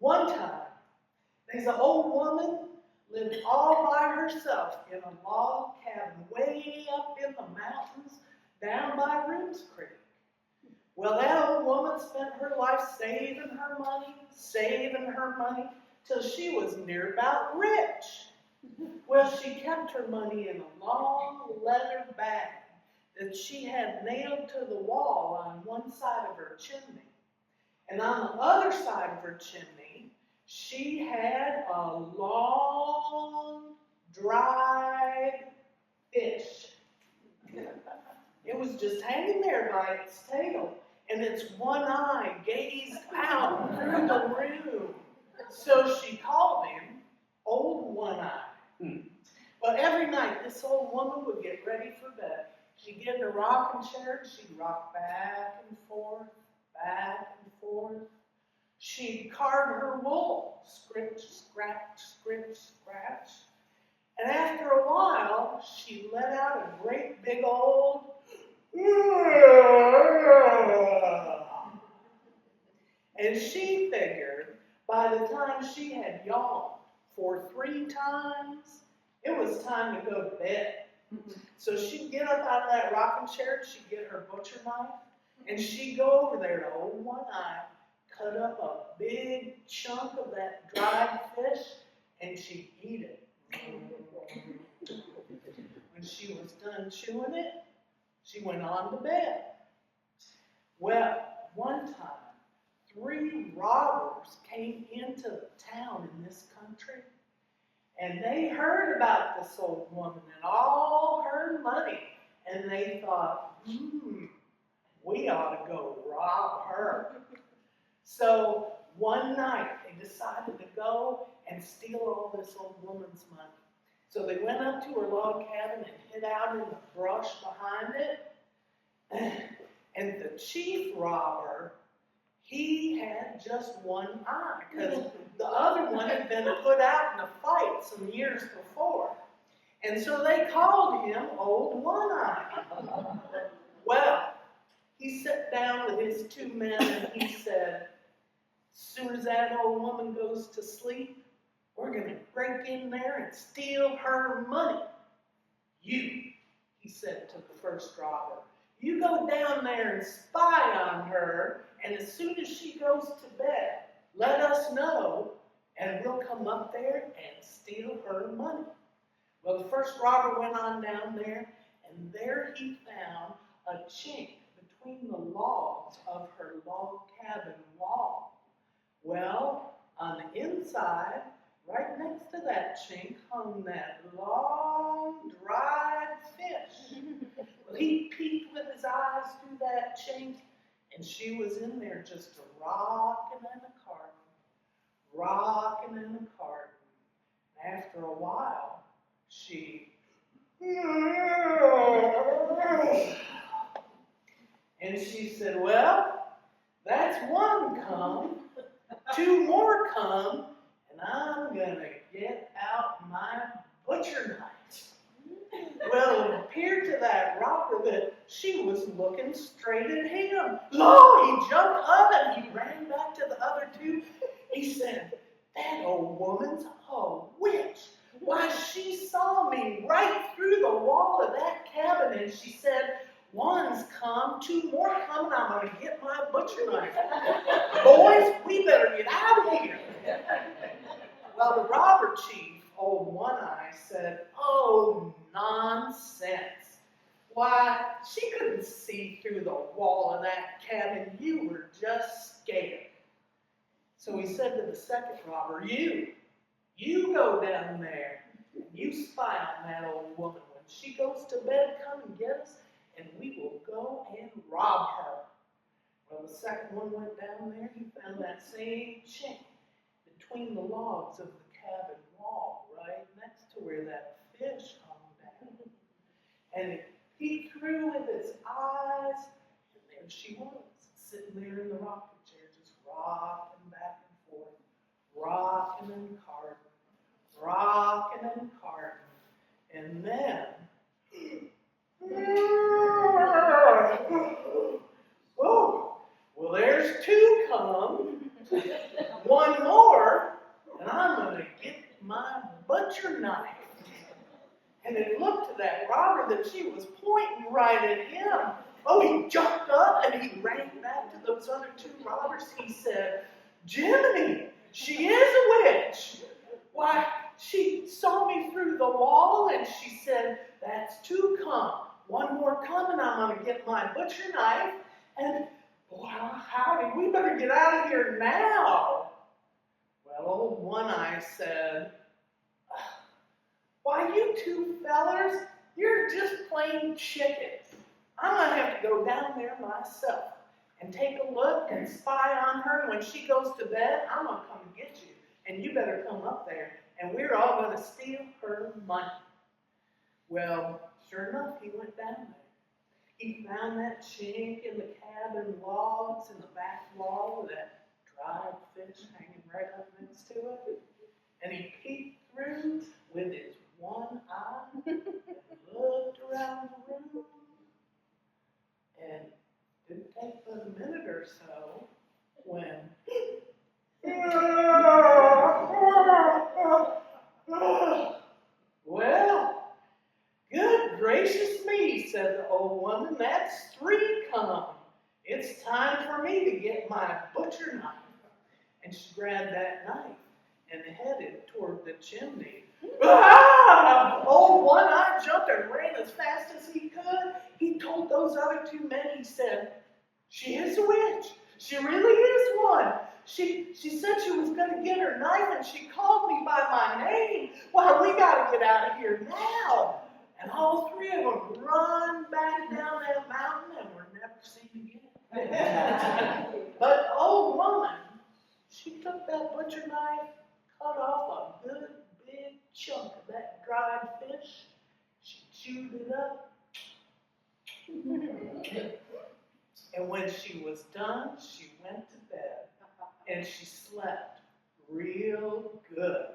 One time, there's an old woman lived all by herself in a log cabin way up in the mountains down by Rim's Creek. Well, that old woman spent her life saving her money, till she was near about rich. Well, she kept her money in a long leather bag that she had nailed to the wall on one side of her chimney. And on the other side of her chimney, she had a long, dried fish. It was just hanging there by its tail, and its one eye gazed out through the room. So she called him Old One Eye. Well, every night this old woman would get ready for bed. She'd get in a rocking chair and she'd rock back and forth, back and forth. She'd card her wool, scritch, scratch, scritch, scratch. And after a while, she let out a great big old and she figured by the time she had yawned for 3 times, it was time to go to bed. So she'd get up out of that rocking chair, and she'd get her butcher knife, and she'd go over there to Old One Eye, cut up a big chunk of that dried fish, and she'd eat it. When she was done chewing it, she went on to bed. Well, one time, 3 robbers came into the town in this country, and they heard about this old woman and all her money, and they thought, we ought to go rob her. So one night, they decided to go and steal all this old woman's money. So they went up to her log cabin and hid out in the brush behind it. And the chief robber, he had just one eye, because the other one had been put out in a fight some years before. And so they called him Old One Eye. Well, he sat down with his 2 men and he said, as soon as that old woman goes to sleep, we're going to break in there and steal her money. You, he said to the first robber, you go down there and spy on her, and as soon as she goes to bed, let us know, and we'll come up there and steal her money. Well, the first robber went on down there, and there he found a chink between the logs of her log cabin wall. Well, on the inside, right next to that chink, hung that long, dried fish. Well, he peeked with his eyes through that chink, and she was in there just rocking and a-carting, rocking and a-carting. After a while, she and she said, well, that's one come, 2 more come, and I'm going to get out my butcher knife. Well, it appeared to that robber that she was looking straight at him. Lo, he jumped up and he ran back to the other 2. He said, that old woman's a witch. Why, she saw me right through the wall of that cabin, and she said, one's come, 2 more come, and I'm going to get my butcher knife. Boys, we better get out of here. Well, the robber chief, Old One Eye, said, oh, nonsense. Why, she couldn't see through the wall of that cabin. You were just scared. So he said to the second robber, you go down there, and you spy on that old woman. When she goes to bed, come and get us, and we will go and rob her. Well, the second one went down there, he found that same chink between the logs of the cabin wall, right next to where that fish hung down. And he threw with his eyes, and there she was, sitting there in the rocking chair, just rocking back and forth, rocking and carting, rocking and carting. And then, oh, well, there's 2 come, 1 more. that she was pointing right at him. Oh, he jumped up and he ran back to those other two robbers. He said, "Jiminy, she is a witch. Why, she saw me through the wall and she said, 'That's two come. One more coming, I'm going to get my butcher knife.' And, well, howdy, we better get out of here now." Well, old One-Eye said, "Why, you two fellers, you're just plain chickens. I'm going to have to go down there myself and take a look and spy on her. When she goes to bed, I'm going to come and get you. And you better come up there, and we're all going to steal her money." Well, sure enough, he went down there. He found that chink in the cabin logs in the back wall with that dried fish hanging right up next to it. And he peeked through with his one eye and looked around the room. And it didn't take but a minute or so when "Well, good gracious me," said the old woman, "that's three come. It's time for me to get my butcher knife." And she grabbed that knife and headed toward the chimney. Ah! Old One-Eye jumped and ran as fast as he could. He told those other two men, he said, "She is a witch. She really is one. She said she was going to get her knife and she called me by my name. Why, we got to get out of here now." And all three of them run back down that mountain and were never seen again. But the old woman, she took that butcher knife, cut off a good big chunk of that dried fish. She chewed it up. And when she was done, she went to bed. And she slept real good.